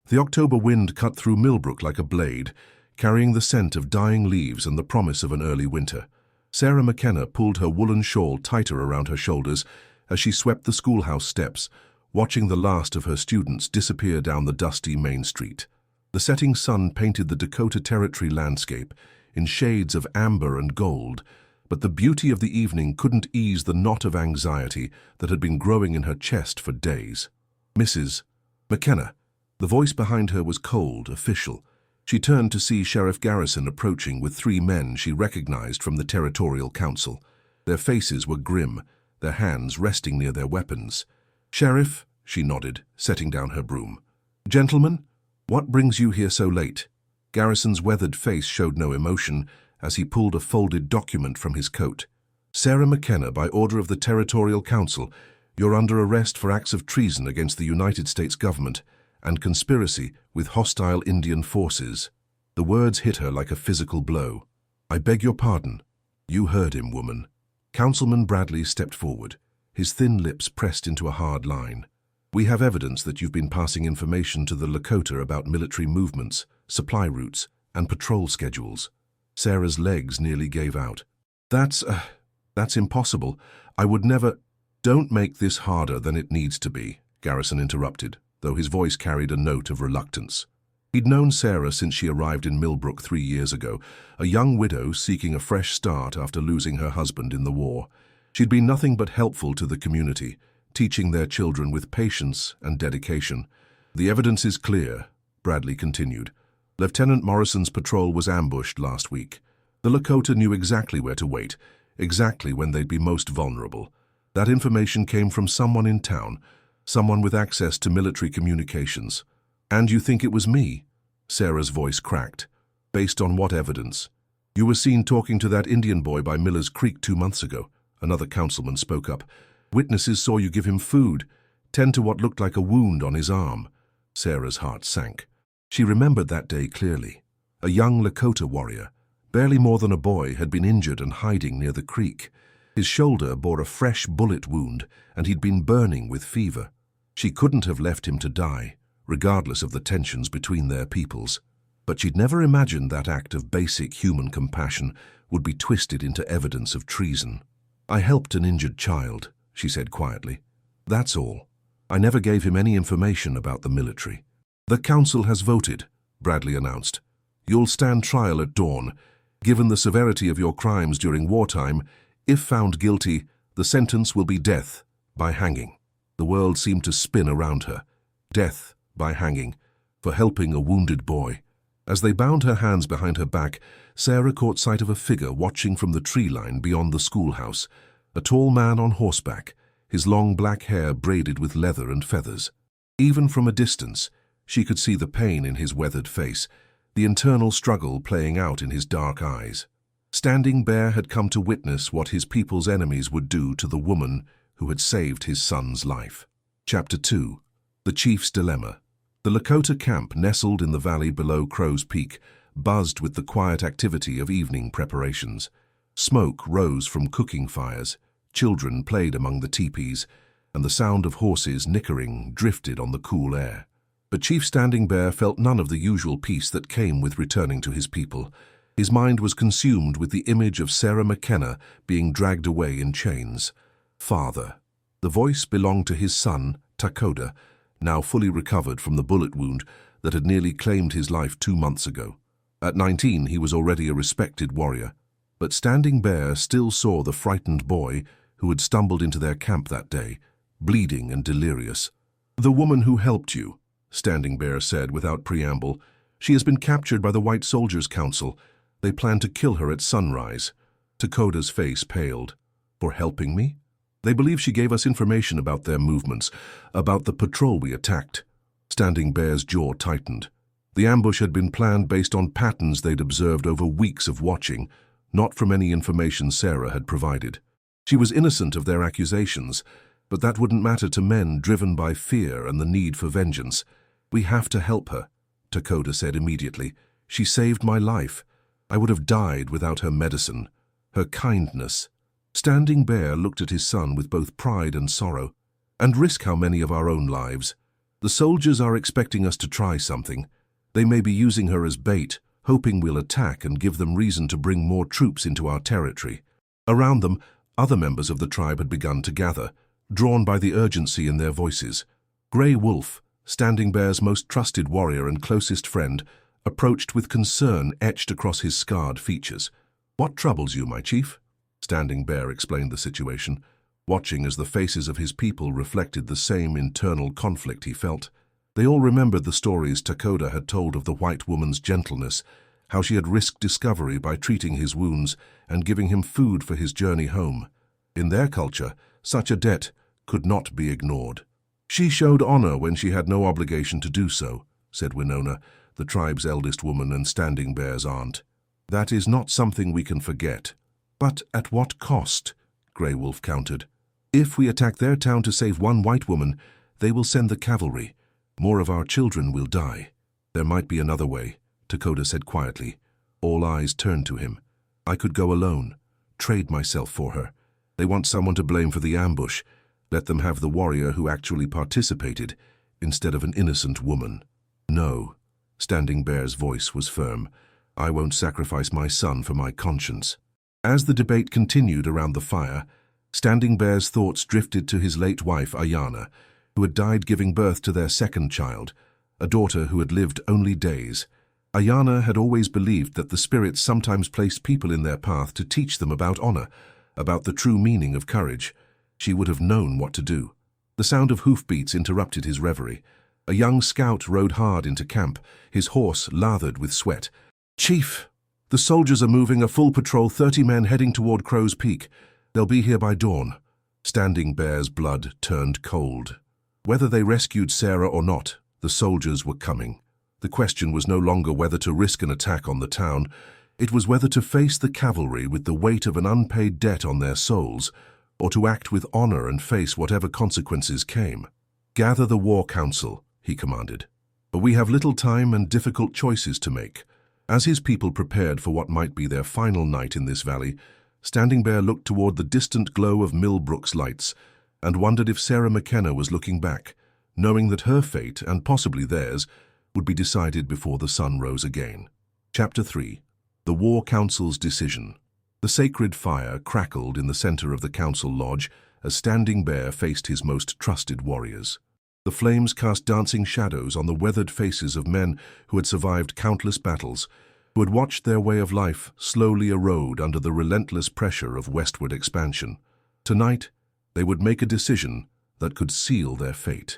The October wind cut through Millbrook like a blade, carrying the scent of dying leaves and the promise of an early winter. Sarah McKenna pulled her woolen shawl tighter around her shoulders as she swept the schoolhouse steps, watching the last of her students disappear down the dusty main street. The setting sun painted the Dakota Territory landscape in shades of amber and gold, but the beauty of the evening couldn't ease the knot of anxiety that had been growing in her chest for days. Mrs. McKenna. The voice behind her was cold, official. She turned to see Sheriff Garrison approaching with 3 men she recognized from the Territorial Council. Their faces were grim, their hands resting near their weapons. "Sheriff," she nodded, setting down her broom. "Gentlemen, what brings you here so late?" Garrison's weathered face showed no emotion as he pulled a folded document from his coat. "Sarah McKenna, by order of the Territorial Council, you're under arrest for acts of treason against the United States government and conspiracy with hostile Indian forces." The words hit her like a physical blow. "I beg your pardon." "You heard him, woman." Councilman Bradley stepped forward, his thin lips pressed into a hard line. "We have evidence that you've been passing information to the Lakota about military movements, supply routes, and patrol schedules." Sarah's legs nearly gave out. That's impossible. I would never—" "Don't make this harder than it needs to be," Garrison interrupted, though his voice carried a note of reluctance. He'd known Sarah since she arrived in Millbrook 3 years ago, a young widow seeking a fresh start after losing her husband in the war. She'd been nothing but helpful to the community, teaching their children with patience and dedication. "The evidence is clear," Bradley continued. "Lieutenant Morrison's patrol was ambushed last week. The Lakota knew exactly where to wait, exactly when they'd be most vulnerable. That information came from someone in town, someone with access to military communications." "And you think it was me?" Sarah's voice cracked. "Based on what evidence?" "You were seen talking to that Indian boy by Miller's Creek 2 months ago," another councilman spoke up. "Witnesses saw you give him food, tend to what looked like a wound on his arm." Sarah's heart sank. She remembered that day clearly. A young Lakota warrior, barely more than a boy, had been injured and hiding near the creek. His shoulder bore a fresh bullet wound, and he'd been burning with fever. She couldn't have left him to die, regardless of the tensions between their peoples. But she'd never imagined that act of basic human compassion would be twisted into evidence of treason. "I helped an injured child," she said quietly. "That's all. I never gave him any information about the military." "The council has voted," Bradley announced. "You'll stand trial at dawn. Given the severity of your crimes during wartime, if found guilty, the sentence will be death by hanging." The world seemed to spin around her. Death by hanging, for helping a wounded boy. As they bound her hands behind her back, Sarah caught sight of a figure watching from the tree line beyond the schoolhouse, a tall man on horseback, his long black hair braided with leather and feathers. Even from a distance, she could see the pain in his weathered face, the internal struggle playing out in his dark eyes. Standing Bear had come to witness what his people's enemies would do to the woman who had saved his son's life. Chapter 2. The Chief's Dilemma. The Lakota camp, nestled in the valley below Crow's Peak, buzzed with the quiet activity of evening preparations. Smoke rose from cooking fires, children played among the teepees, and the sound of horses nickering drifted on the cool air. But Chief Standing Bear felt none of the usual peace that came with returning to his people. His mind was consumed with the image of Sarah McKenna being dragged away in chains. Father. The voice belonged to his son, Dakota, now fully recovered from the bullet wound that had nearly claimed his life 2 months ago. At 19, he was already a respected warrior, but Standing Bear still saw the frightened boy who had stumbled into their camp that day, bleeding and delirious. "The woman who helped you," Standing Bear said without preamble. "She has been captured by the White Soldiers' Council. They plan to kill her at sunrise." Dakota's face paled. "For helping me?" "They believe she gave us information about their movements, about the patrol we attacked." Standing Bear's jaw tightened. The ambush had been planned based on patterns they'd observed over weeks of watching, not from any information Sarah had provided. She was innocent of their accusations, but that wouldn't matter to men driven by fear and the need for vengeance. "We have to help her," Dakota said immediately. "She saved my life. I would have died without her medicine, her kindness." Standing Bear looked at his son with both pride and sorrow. "And risk how many of our own lives?" The soldiers are expecting us to try something. They may be using her as bait, hoping we'll attack and give them reason to bring more troops into our territory." Around them, other members of the tribe had begun to gather, drawn by the urgency in their voices. Grey Wolf, Standing Bear's most trusted warrior and closest friend, approached with concern etched across his scarred features. "What troubles you, my chief?" Standing Bear explained the situation, watching as the faces of his people reflected the same internal conflict he felt. They all remembered the stories Lakota had told of the white woman's gentleness, how she had risked discovery by treating his wounds and giving him food for his journey home. In their culture, such a debt could not be ignored. "She showed honor when she had no obligation to do so," said Winona, the tribe's eldest woman and Standing Bear's aunt. "That is not something we can forget." "But at what cost?" Grey Wolf countered. "If we attack their town to save one white woman, they will send the cavalry. More of our children will die." "There might be another way," Lakota said quietly. All eyes turned to him. "I could go alone, trade myself for her. They want someone to blame for the ambush. Let them have the warrior who actually participated, instead of an innocent woman." "No." Standing Bear's voice was firm. "I won't sacrifice my son for my conscience." As the debate continued around the fire, Standing Bear's thoughts drifted to his late wife, Ayana, who had died giving birth to their second child, a daughter who had lived only days. Ayana had always believed that the spirits sometimes placed people in their path to teach them about honor, about the true meaning of courage. She would have known what to do. The sound of hoofbeats interrupted his reverie. A young scout rode hard into camp, his horse lathered with sweat. "Chief, the soldiers are moving a full patrol, 30 men heading toward Crow's Peak. They'll be here by dawn." Standing Bear's blood turned cold. Whether they rescued Sarah or not, the soldiers were coming. The question was no longer whether to risk an attack on the town. It was whether to face the cavalry with the weight of an unpaid debt on their souls, or to act with honor and face whatever consequences came. "Gather the war council," he commanded. "But we have little time and difficult choices to make." As his people prepared for what might be their final night in this valley, Standing Bear looked toward the distant glow of Millbrook's lights and wondered if Sarah McKenna was looking back, knowing that her fate, and possibly theirs, would be decided before the sun rose again. Chapter 3. The War Council's Decision. The sacred fire crackled in the center of the council lodge as Standing Bear faced his most trusted warriors. The flames cast dancing shadows on the weathered faces of men who had survived countless battles, who had watched their way of life slowly erode under the relentless pressure of westward expansion. Tonight, they would make a decision that could seal their fate.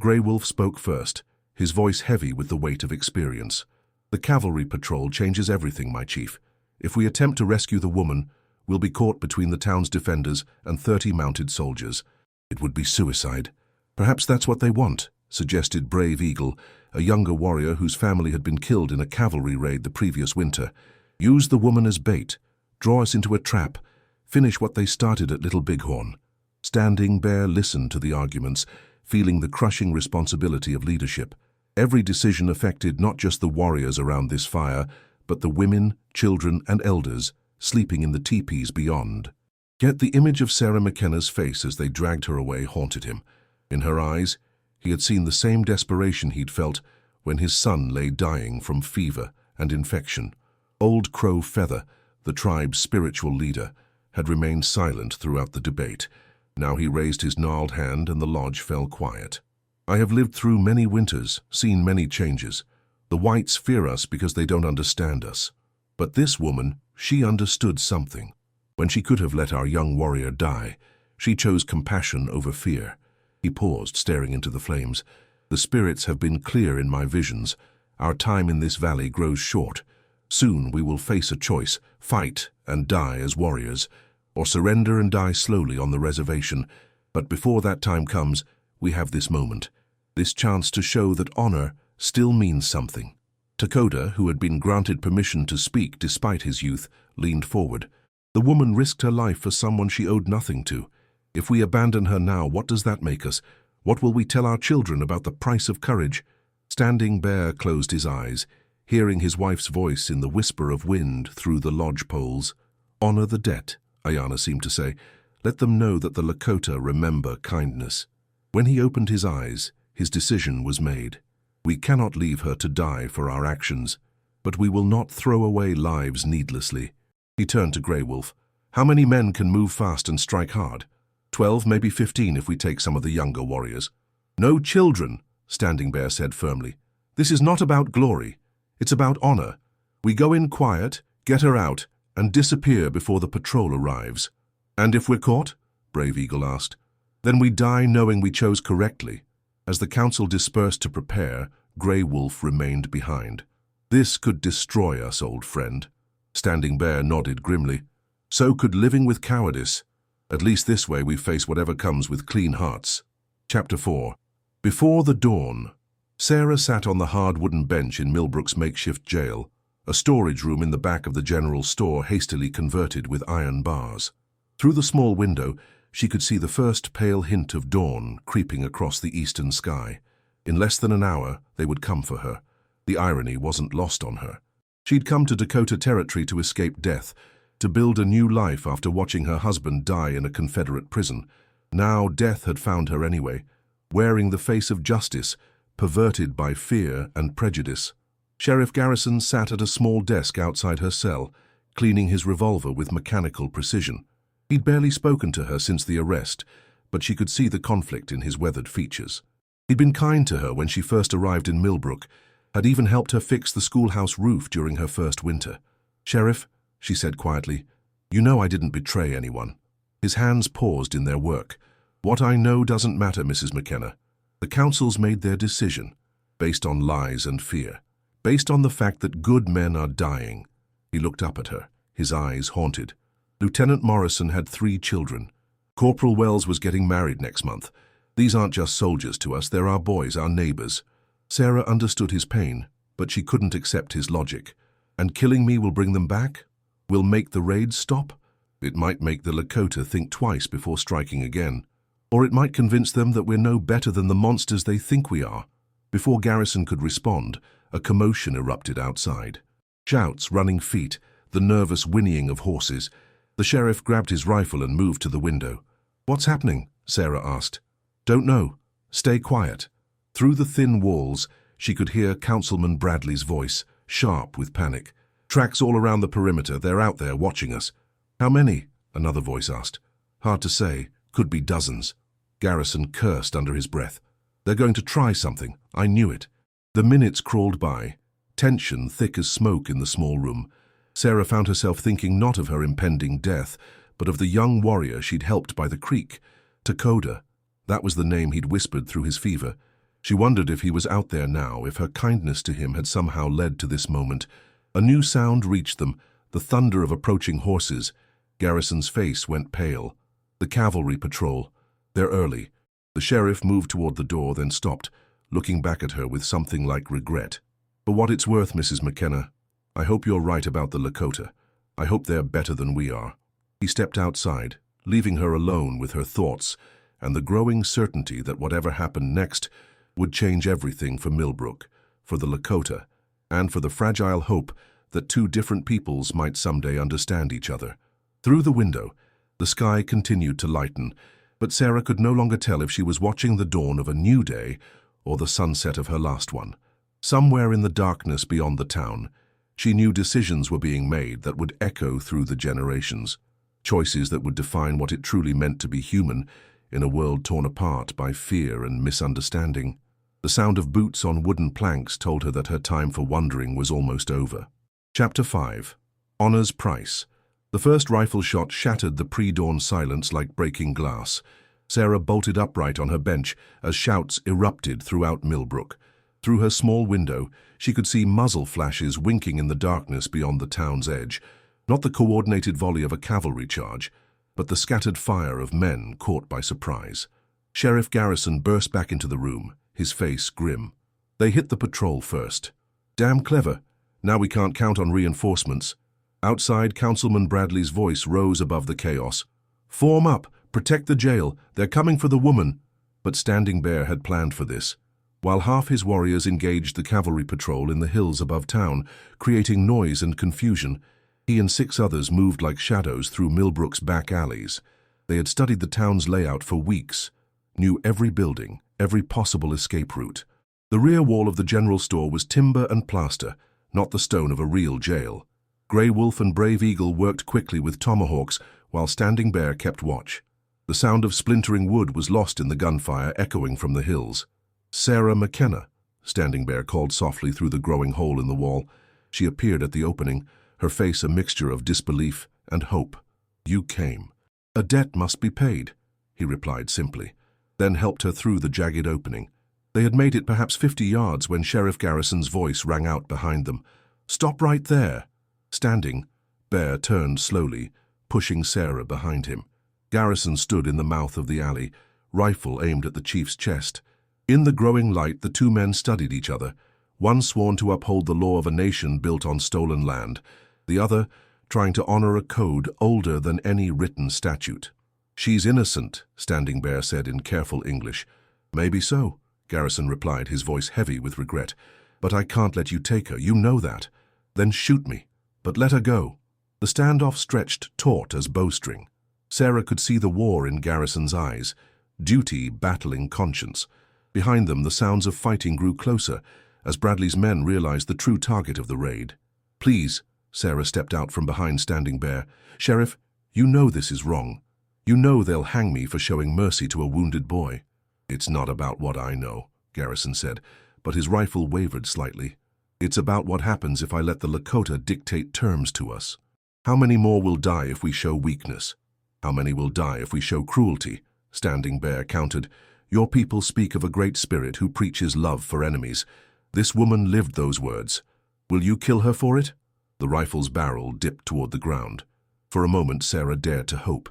Grey Wolf spoke first, his voice heavy with the weight of experience. "The cavalry patrol changes everything, my chief. If we attempt to rescue the woman, we'll be caught between the town's defenders and 30 mounted soldiers. It would be suicide." "Perhaps that's what they want," suggested Brave Eagle, a younger warrior whose family had been killed in a cavalry raid the previous winter. "Use the woman as bait, draw us into a trap, finish what they started at Little Bighorn." Standing Bear listened to the arguments, feeling the crushing responsibility of leadership. Every decision affected not just the warriors around this fire, but the women, children, and elders sleeping in the teepees beyond. Yet the image of Sarah McKenna's face as they dragged her away haunted him. In her eyes, he had seen the same desperation he'd felt when his son lay dying from fever and infection. Old Crow Feather, the tribe's spiritual leader, had remained silent throughout the debate. Now he raised his gnarled hand and the lodge fell quiet. "I have lived through many winters, seen many changes. The whites fear us because they don't understand us. But this woman, she understood something. When she could have let our young warrior die, she chose compassion over fear." He paused, staring into the flames. "The spirits have been clear in my visions. Our time in this valley grows short. Soon we will face a choice, fight and die as warriors, or surrender and die slowly on the reservation. But before that time comes, we have this moment, this chance to show that honor still means something." Lakota, who had been granted permission to speak despite his youth, leaned forward. "The woman risked her life for someone she owed nothing to. If we abandon her now, what does that make us? What will we tell our children about the price of courage?" Standing Bear closed his eyes, hearing his wife's voice in the whisper of wind through the lodge poles. "Honor the debt," Ayana seemed to say. "Let them know that the Lakota remember kindness." When he opened his eyes, his decision was made. We cannot leave her to die for our actions, but we will not throw away lives needlessly. He turned to Grey Wolf. How many men can move fast and strike hard? 12, maybe 15 if we take some of the younger warriors. No children, Standing Bear said firmly. This is not about glory. It's about honor. We go in quiet, get her out, and disappear before the patrol arrives. And if we're caught? Brave Eagle asked. Then we die knowing we chose correctly. As the council dispersed to prepare, Grey Wolf remained behind. This could destroy us, old friend. Standing Bear nodded grimly. So could living with cowardice. At least this way we face whatever comes with clean hearts. Chapter 4. Before the dawn, Sarah sat on the hard wooden bench in Millbrook's makeshift jail, a storage room in the back of the general store hastily converted with iron bars. Through the small window, she could see the first pale hint of dawn creeping across the eastern sky. In less than an hour, they would come for her. The irony wasn't lost on her. She'd come to Dakota Territory to escape death, to build a new life after watching her husband die in a Confederate prison. Now death had found her anyway, wearing the face of justice, perverted by fear and prejudice. Sheriff Garrison sat at a small desk outside her cell, cleaning his revolver with mechanical precision. He'd barely spoken to her since the arrest, but she could see the conflict in his weathered features. He'd been kind to her when she first arrived in Millbrook, had even helped her fix the schoolhouse roof during her first winter. "Sheriff," she said quietly, "you know I didn't betray anyone." His hands paused in their work. "What I know doesn't matter, Mrs. McKenna. The council's made their decision, based on lies and fear, based on the fact that good men are dying." He looked up at her, his eyes haunted. Lieutenant Morrison had 3 children. Corporal Wells was getting married next month. These aren't just soldiers to us, they're our boys, our neighbors. Sarah understood his pain, but she couldn't accept his logic. And killing me will bring them back? Will make the raids stop? It might make the Lakota think twice before striking again. Or it might convince them that we're no better than the monsters they think we are. Before Garrison could respond, a commotion erupted outside. Shouts, running feet, the nervous whinnying of horses. The sheriff grabbed his rifle and moved to the window. "What's happening?" Sarah asked. "Don't know. Stay quiet." Through the thin walls, she could hear Councilman Bradley's voice, sharp with panic. "Tracks all around the perimeter. They're out there watching us." "How many?" another voice asked. "Hard to say. Could be dozens." Garrison cursed under his breath. "They're going to try something. I knew it." The minutes crawled by, tension thick as smoke in the small room. Sarah found herself thinking not of her impending death, but of the young warrior she'd helped by the creek. Dakota. That was the name he'd whispered through his fever. She wondered if he was out there now, if her kindness to him had somehow led to this moment. A new sound reached them, the thunder of approaching horses. Garrison's face went pale. The cavalry patrol. They're early. The sheriff moved toward the door, then stopped, looking back at her with something like regret. "For what it's worth, Mrs. McKenna, I hope you're right about the Lakota. I hope they're better than we are." He stepped outside, leaving her alone with her thoughts and the growing certainty that whatever happened next would change everything for Millbrook, for the Lakota, and for the fragile hope that 2 different peoples might someday understand each other. Through the window, the sky continued to lighten, but Sarah could no longer tell if she was watching the dawn of a new day or the sunset of her last one. Somewhere in the darkness beyond the town, she knew decisions were being made that would echo through the generations, choices that would define what it truly meant to be human in a world torn apart by fear and misunderstanding. The sound of boots on wooden planks told her that her time for wondering was almost over. Chapter 5. Honor's Price. The first rifle shot shattered the pre-dawn silence like breaking glass. Sarah bolted upright on her bench as shouts erupted throughout Millbrook. Through her small window, she could see muzzle flashes winking in the darkness beyond the town's edge. Not the coordinated volley of a cavalry charge, but the scattered fire of men caught by surprise. Sheriff Garrison burst back into the room, his face grim. "They hit the patrol first. Damn clever. Now we can't count on reinforcements." Outside, Councilman Bradley's voice rose above the chaos. "Form up! Protect the jail! They're coming for the woman!" But Standing Bear had planned for this. While half his warriors engaged the cavalry patrol in the hills above town, creating noise and confusion, he and 6 others moved like shadows through Millbrook's back alleys. They had studied the town's layout for weeks, knew every building, every possible escape route. The rear wall of the general store was timber and plaster, not the stone of a real jail. Grey Wolf and Brave Eagle worked quickly with tomahawks while Standing Bear kept watch. The sound of splintering wood was lost in the gunfire echoing from the hills. "Sarah McKenna," Standing Bear called softly through the growing hole in the wall. She appeared at the opening, her face a mixture of disbelief and hope. "You came." "A debt must be paid," he replied simply, then helped her through the jagged opening. They had made it perhaps 50 yards when Sheriff Garrison's voice rang out behind them. "Stop right there." Standing, Bear turned slowly, pushing Sarah behind him. Garrison stood in the mouth of the alley, rifle aimed at the chief's chest. In the growing light, the two men studied each other, one sworn to uphold the law of a nation built on stolen land, the other trying to honor a code older than any written statute. "She's innocent," Standing Bear said in careful English. "Maybe so," Garrison replied, his voice heavy with regret. "But I can't let you take her, you know that. Then shoot me, but let her go." The standoff stretched taut as bowstring. Sarah could see the war in Garrison's eyes, duty battling conscience. Behind them, the sounds of fighting grew closer as Bradley's men realized the true target of the raid. "Please," Sarah stepped out from behind Standing Bear. "Sheriff, you know this is wrong. You know they'll hang me for showing mercy to a wounded boy." "It's not about what I know," Garrison said, but his rifle wavered slightly. "It's about what happens if I let the Lakota dictate terms to us. How many more will die if we show weakness? How many will die if we show cruelty?" Standing Bear countered. "Your people speak of a great spirit who preaches love for enemies. This woman lived those words. Will you kill her for it?" The rifle's barrel dipped toward the ground. For a moment, Sarah dared to hope.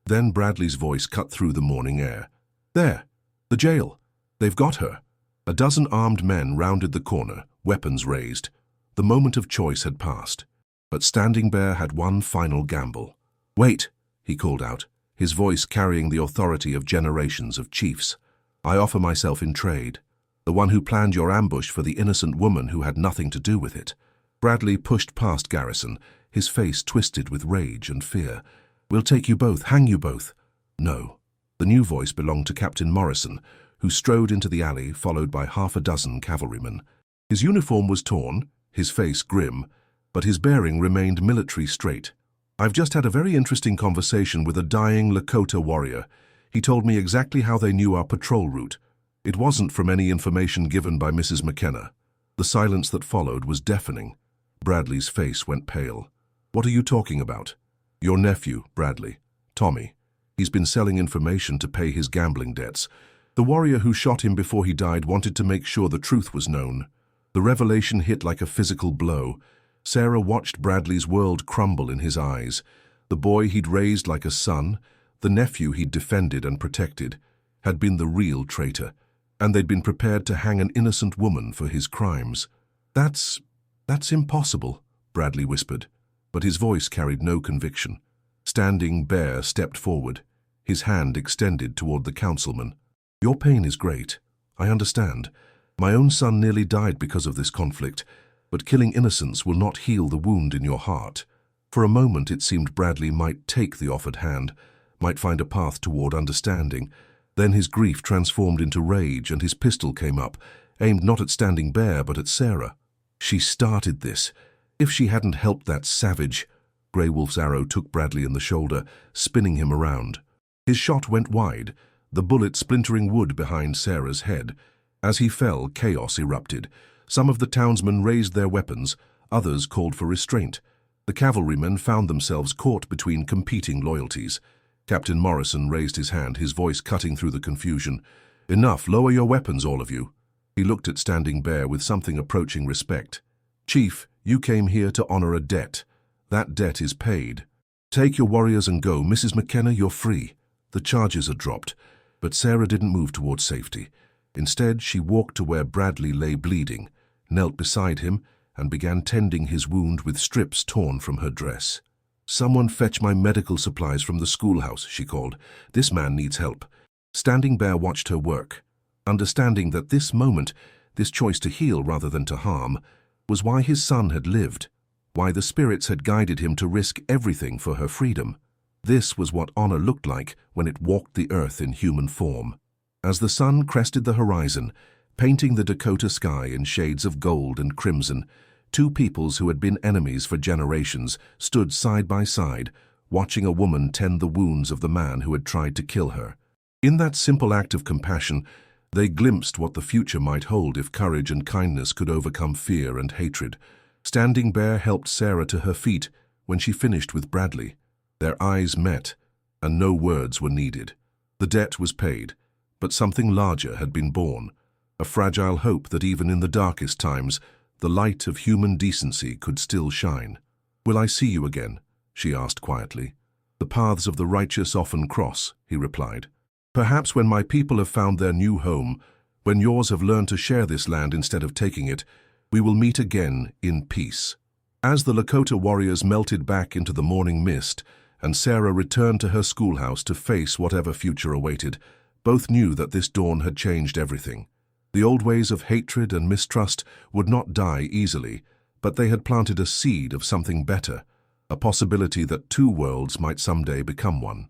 Then Bradley's voice cut through the morning air. "There! The jail! They've got her!" A dozen armed men rounded the corner, weapons raised. The moment of choice had passed. But Standing Bear had one final gamble. "Wait!" he called out, his voice carrying the authority of generations of chiefs. "I offer myself in trade. The one who planned your ambush for the innocent woman who had nothing to do with it." Bradley pushed past Garrison, his face twisted with rage and fear. "We'll take you both, hang you both." "No." The new voice belonged to Captain Morrison, who strode into the alley, followed by half a dozen cavalrymen. His uniform was torn, his face grim, but his bearing remained military straight. "I've just had a very interesting conversation with a dying Lakota warrior. He told me exactly how they knew our patrol route. It wasn't from any information given by Mrs. McKenna." The silence that followed was deafening. Bradley's face went pale. "What are you talking about?" "Your nephew, Bradley. Tommy. He's been selling information to pay his gambling debts. The warrior who shot him before he died wanted to make sure the truth was known." The revelation hit like a physical blow. Sarah watched Bradley's world crumble in his eyes. The boy he'd raised like a son, the nephew he'd defended and protected, had been the real traitor, and they'd been prepared to hang an innocent woman for his crimes. That's impossible," Bradley whispered, but his voice carried no conviction. Standing Bear stepped forward, his hand extended toward the councilman. "Your pain is great. I understand. My own son nearly died because of this conflict, but killing innocents will not heal the wound in your heart." For a moment it seemed Bradley might take the offered hand, might find a path toward understanding. Then his grief transformed into rage and his pistol came up, aimed not at Standing Bear but at Sarah. She started this. If she hadn't helped that savage... Grey Wolf's arrow took Bradley in the shoulder, spinning him around. His shot went wide, the bullet splintering wood behind Sarah's head. As he fell, chaos erupted. Some of the townsmen raised their weapons, others called for restraint. The cavalrymen found themselves caught between competing loyalties. Captain Morrison raised his hand, his voice cutting through the confusion. "Enough, lower your weapons, all of you." He looked at Standing Bear with something approaching respect. "Chief, you came here to honor a debt. That debt is paid. Take your warriors and go. Mrs. McKenna, you're free." The charges had dropped, but Sarah didn't move towards safety. Instead, she walked to where Bradley lay bleeding, knelt beside him, and began tending his wound with strips torn from her dress. "Someone fetch my medical supplies from the schoolhouse," she called. "This man needs help." Standing Bear watched her work, understanding that this moment, this choice to heal rather than to harm, was why his son had lived, why the spirits had guided him to risk everything for her freedom. This was what honor looked like when it walked the earth in human form. As the sun crested the horizon, painting the Dakota sky in shades of gold and crimson, two peoples who had been enemies for generations stood side by side, watching a woman tend the wounds of the man who had tried to kill her. In that simple act of compassion, they glimpsed what the future might hold if courage and kindness could overcome fear and hatred. Standing Bear helped Sarah to her feet when she finished with Bradley. Their eyes met, and no words were needed. The debt was paid, but something larger had been born, a fragile hope that even in the darkest times, the light of human decency could still shine. "Will I see you again?" she asked quietly. "The paths of the righteous often cross," he replied. "Perhaps when my people have found their new home, when yours have learned to share this land instead of taking it, we will meet again in peace." As the Lakota warriors melted back into the morning mist, and Sarah returned to her schoolhouse to face whatever future awaited, both knew that this dawn had changed everything. The old ways of hatred and mistrust would not die easily, but they had planted a seed of something better, a possibility that two worlds might someday become one.